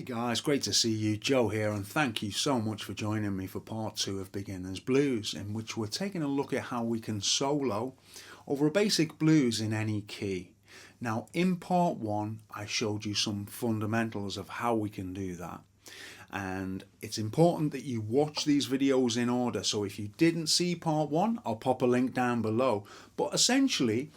guys, great to see you. Joe here, and thank you so much for joining me for part 2 of Beginner's Blues, in which we're taking a look at how we can solo over a basic blues in any key. Now, in part 1 I showed you some fundamentals of how we can do that, and it's important that you watch these videos in order. So if you didn't see part 1, I'll pop a link down below. But essentially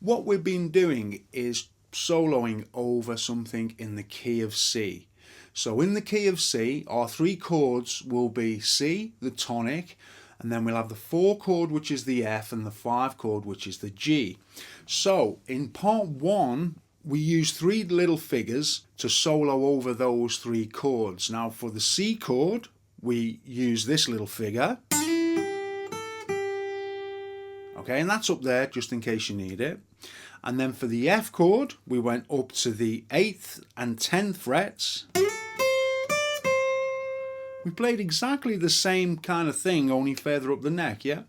what we've been doing is soloing over something in the key of C. So in the key of C, our 3 chords will be C, the tonic, and then we'll have the 4 chord, which is the F, and the 5 chord, which is the G. So in part 1 we use 3 little figures to solo over those 3 chords. Now for the C chord we use this little figure, okay, and that's up there just in case you need it. And then for the F chord we went up to the 8th and 10th frets. We played exactly the same kind of thing, only further up the neck, yeah?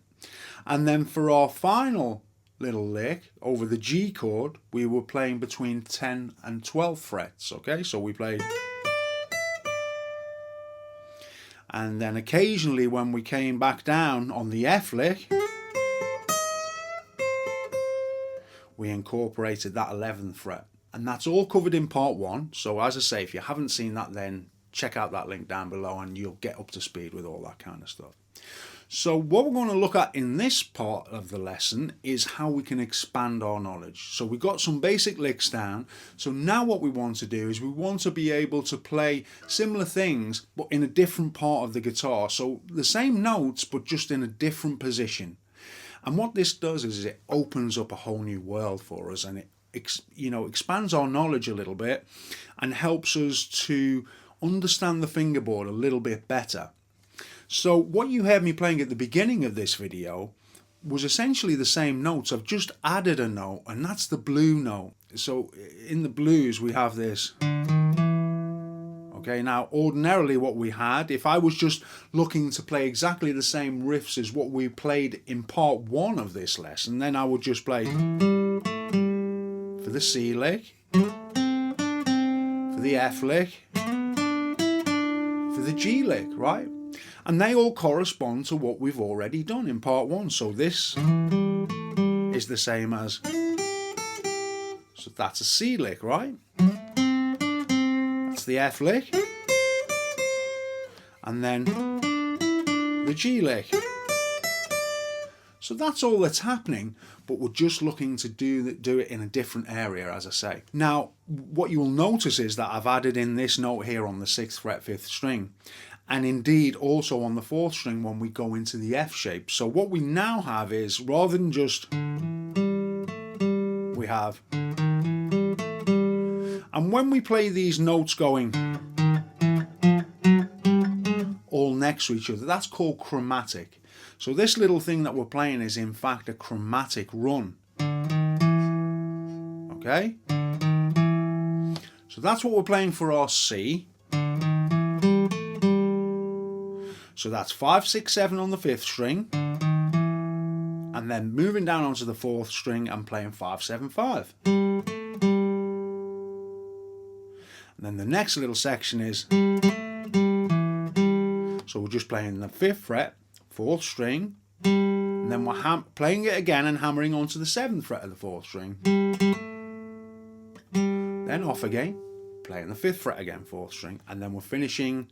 And then for our final little lick over the G chord, we were playing between 10 and 12 frets, okay? So we played. And then occasionally when we came back down on the F lick, we incorporated that 11th fret. And that's all covered in part 1. So as I say, if you haven't seen that, then check out that link down below and you'll get up to speed with all that kind of stuff. So what we're going to look at in this part of the lesson is how we can expand our knowledge. So we've got some basic licks down. So now what we want to do is we want to be able to play similar things but in a different part of the guitar. So the same notes but just in a different position. And what this does is it opens up a whole new world for us, and it expands our knowledge a little bit and helps us to understand the fingerboard a little bit better. So what you heard me playing at the beginning of this video was essentially the same notes. I've just added a note, and that's the blue note. So in the blues we have this. Okay, now ordinarily what we had, if I was just looking to play exactly the same riffs as what we played in part 1 of this lesson, then I would just play for the C lick, for the F lick, for the G lick, right? And they all correspond to what we've already done in part 1. So this is the same as, so that's a C lick, right? That's the F lick, and then the G lick. So that's all that's happening, but we're just looking to do it in a different area, as I say. Now what you will notice is that I've added in this note here on the 6th fret 5th string, and indeed also on the 4th string when we go into the F shape. So what we now have is, rather than just, we have, and when we play these notes going all next to each other, that's called chromatic. So this little thing that we're playing is in fact a chromatic run. Okay? So that's what we're playing for our C. So that's 5, 6, 7 on the 5th string, and then moving down onto the 4th string and playing 5, 7, 5. And then the next little section is, so we're just playing the 5th fret, 4th string, and then we're playing it again and hammering onto the 7th fret of the 4th string. Then off again, playing the 5th fret again, 4th string, and then we're finishing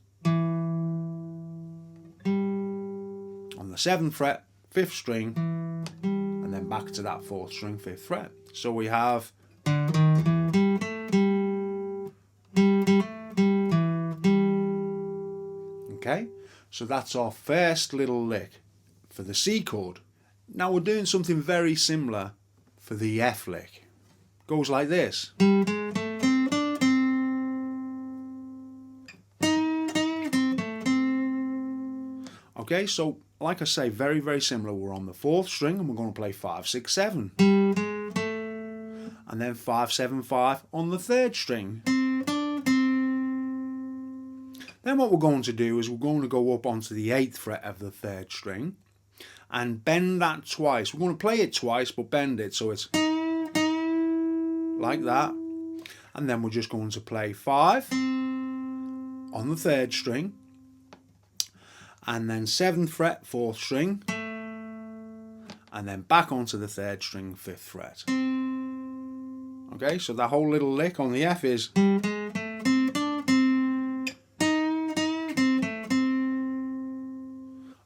on the 7th fret, 5th string, and then back to that 4th string, 5th fret. So we have okay, so that's our first little lick for the C chord. Now we're doing something very similar for the F lick. Goes like this. Okay, so like I say, very, very similar. We're on the 4th string and we're going to play 5, 6, 7. And then 5, 7, 5 on the 3rd string. Then what we're going to do is we're going to go up onto the 8th fret of the 3rd string and bend that twice. We're going to play it twice but bend it so it's like that. And then we're just going to play 5 on the 3rd string, and then 7th fret, 4th string, and then back onto the 3rd string, 5th fret. Okay, so that whole little lick on the F is.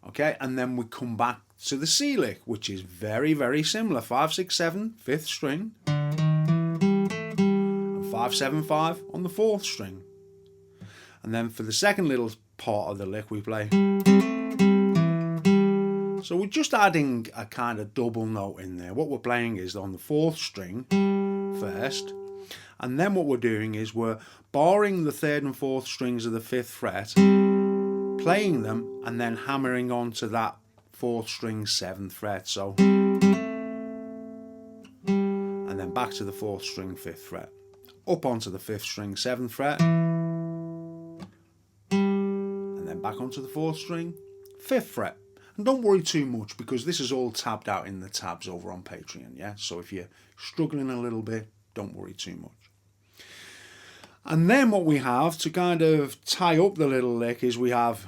Okay, and then we come back to the C lick, which is very, very similar. 5, 6, 7, 5th string, and 5, 7, 5 on the 4th string. And then for the second little part of the lick, we play. So we're just adding a kind of double note in there. What we're playing is on the 4th string first, and then what we're doing is we're barring the 3rd and 4th strings of the 5th fret, playing them, and then hammering onto that 4th string 7th fret. So, and then back to the 4th string 5th fret, up onto the 5th string 7th fret, and then back onto the 4th string 5th fret. And don't worry too much, because this is all tabbed out in the tabs over on Patreon, yeah? So if you're struggling a little bit, don't worry too much. And then what we have to kind of tie up the little lick is we have.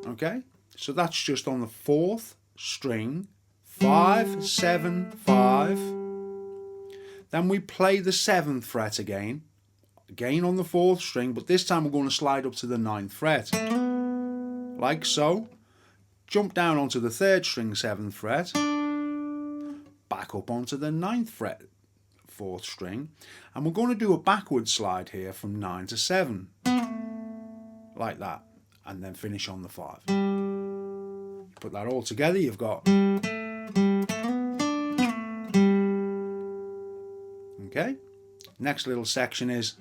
Okay, so that's just on the 4th string, 5, 7, 5. Then we play the 7th fret again on the 4th string, but this time we're going to slide up to the 9th fret, like so. Jump down onto the 3rd string 7th fret, back up onto the 9th fret 4th string, and we're going to do a backward slide here from 9 to 7, like that, and then finish on the 5. Put that all together, you've got. Okay, next little section is.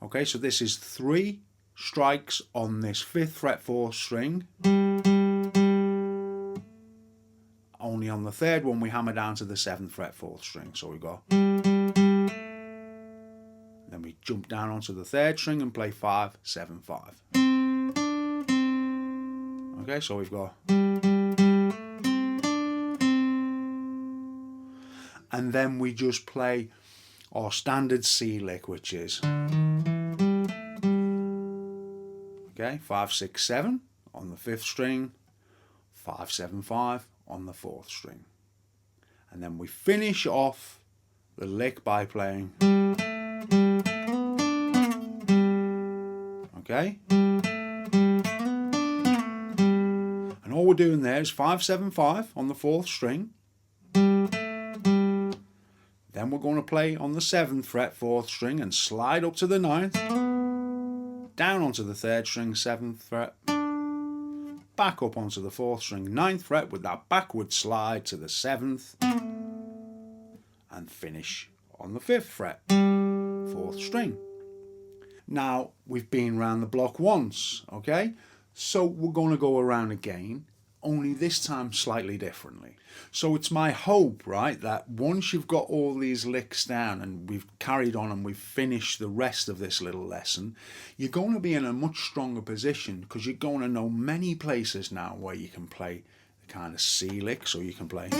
Okay, so this is 3 strikes on this 5th fret 4th string. Only on the 3rd one we hammer down to the 7th fret 4th string. So we go. Then we jump down onto the 3rd string and play 5, 7, 5. Okay, so we've got. And then we just play our standard C lick, which is. Okay, 5, 6, 7 on the 5th string, 5, 7, 5 on the 4th string. And then we finish off the lick by playing. Okay? And all we're doing there is 5, 7, 5 on the 4th string. Then we're going to play on the 7th fret 4th string and slide up to the 9th. Down onto the 3rd string 7th fret. Back up onto the 4th string 9th fret with that backward slide to the 7th. And finish on the 5th fret 4th string. Now we've been around the block once, okay? So we're going to go around again, only this time slightly differently. So it's my hope, right, that once you've got all these licks down and we've carried on and we've finished the rest of this little lesson, you're going to be in a much stronger position, because you're going to know many places now where you can play the kind of C lick. So you can play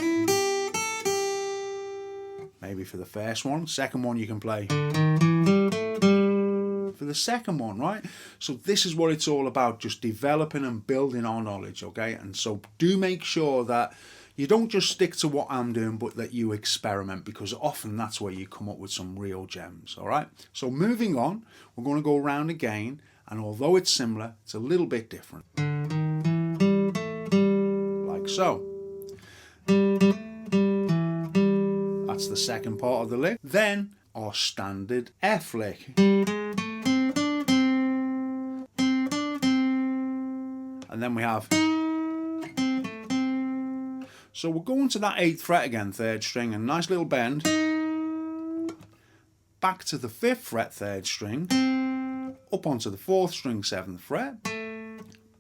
maybe for the first one, second one you can play for the second one, right? So this is what it's all about, just developing and building our knowledge, okay? And so do make sure that you don't just stick to what I'm doing, but that you experiment, because often that's where you come up with some real gems, all right? So moving on, we're going to go around again, and although it's similar, it's a little bit different. Like so. That's the second part of the lick. Then our standard F lick. And then we have. So we're going to that 8th fret again, 3rd string, and nice little bend. Back to the 5th fret, 3rd string. Up onto the 4th string, 7th fret.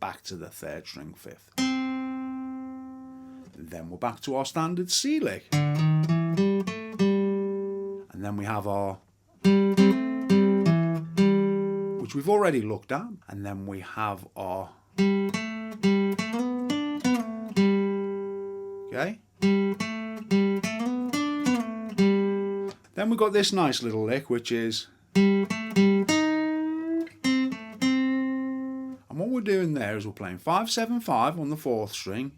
Back to the 3rd string, 5th. Then we're back to our standard C lick. And then we have our, which we've already looked at. And then we have our, okay. Then we've got this nice little lick, which is, and what we're doing there is we're playing 5, 7, 5 on the 4th string,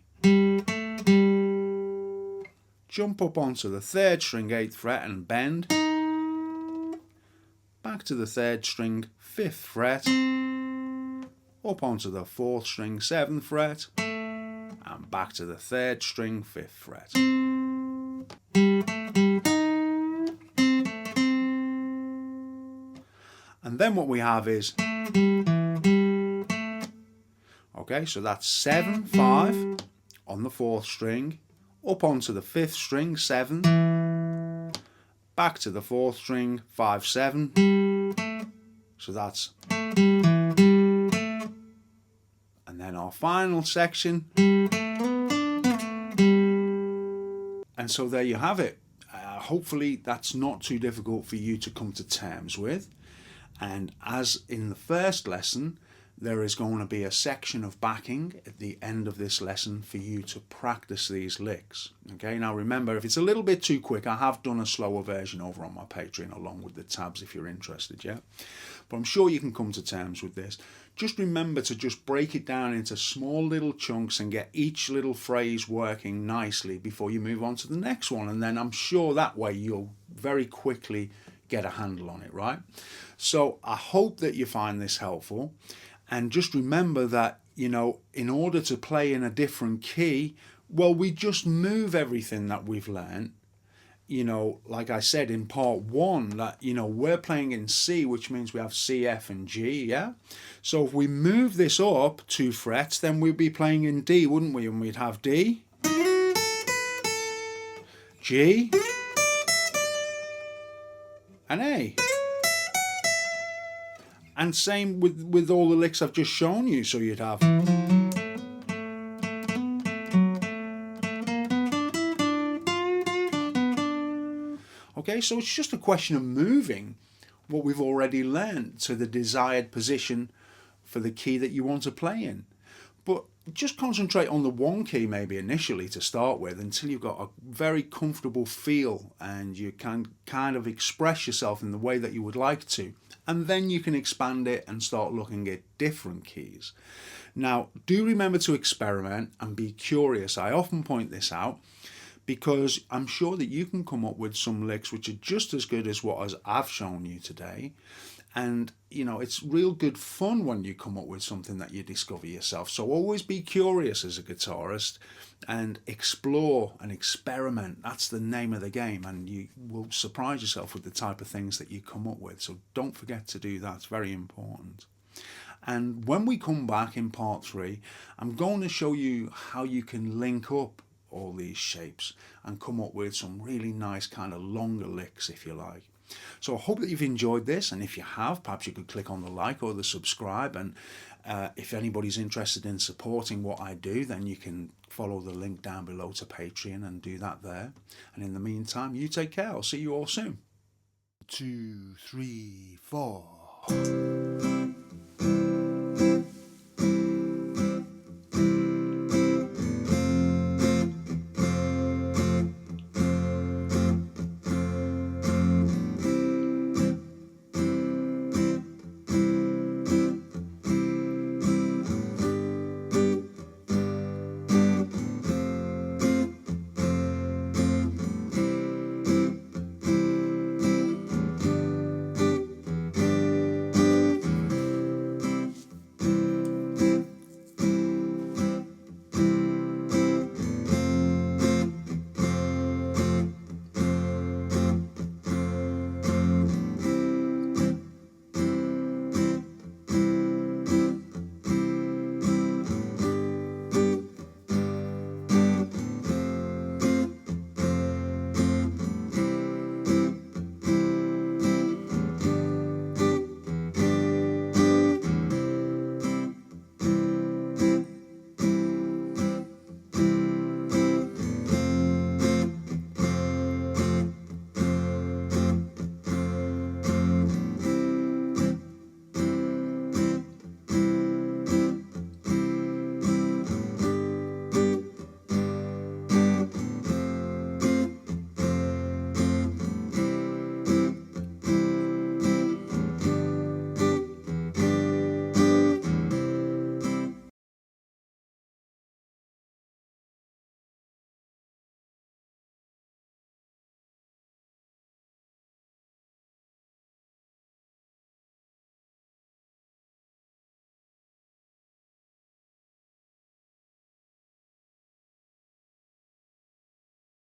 jump up onto the 3rd string 8th fret and bend, back to the 3rd string 5th fret, up onto the 4th string 7th fret, and back to the 3rd string 5th fret. And then what we have is, okay, so that's 7, 5 on the 4th string, up onto the 5th string 7, back to the 4th string 5, 7, so that's, and then our final section, and so there you have it. Hopefully that's not too difficult for you to come to terms with. And as in the first lesson, there is going to be a section of backing at the end of this lesson for you to practice these licks. Okay, now remember, if it's a little bit too quick, I have done a slower version over on my Patreon along with the tabs if you're interested, yeah? But I'm sure you can come to terms with this. Just remember to just break it down into small little chunks and get each little phrase working nicely before you move on to the next one. And then I'm sure that way you'll very quickly get a handle on it, right? So I hope that you find this helpful, and just remember that, you know, in order to play in a different key, well, we just move everything that we've learned. You know, like I said in part 1, that, you know, we're playing in C, which means we have C, F and G, yeah? So if we move this up 2 frets, then we'd be playing in D, wouldn't we? And we'd have D, G, and A. And same with all the licks I've just shown you. So you'd have, okay, so it's just a question of moving what we've already learned to the desired position for the key that you want to play in. But just concentrate on the one key maybe initially to start with until you've got a very comfortable feel and you can kind of express yourself in the way that you would like to. And then you can expand it and start looking at different keys. Now, do remember to experiment and be curious. I often point this out because I'm sure that you can come up with some licks which are just as good as what I've shown you today. And, you know, it's real good fun when you come up with something that you discover yourself. So always be curious as a guitarist and explore and experiment. That's the name of the game. And you will surprise yourself with the type of things that you come up with. So don't forget to do that. It's very important. And when we come back in part 3, I'm going to show you how you can link up all these shapes and come up with some really nice kind of longer licks, if you like. So I hope that you've enjoyed this, and if you have, perhaps you could click on the like or the subscribe, and if anybody's interested in supporting what I do, then you can follow the link down below to Patreon and do that there. And in the meantime, you take care. I'll see you all soon. 2, 3, 4.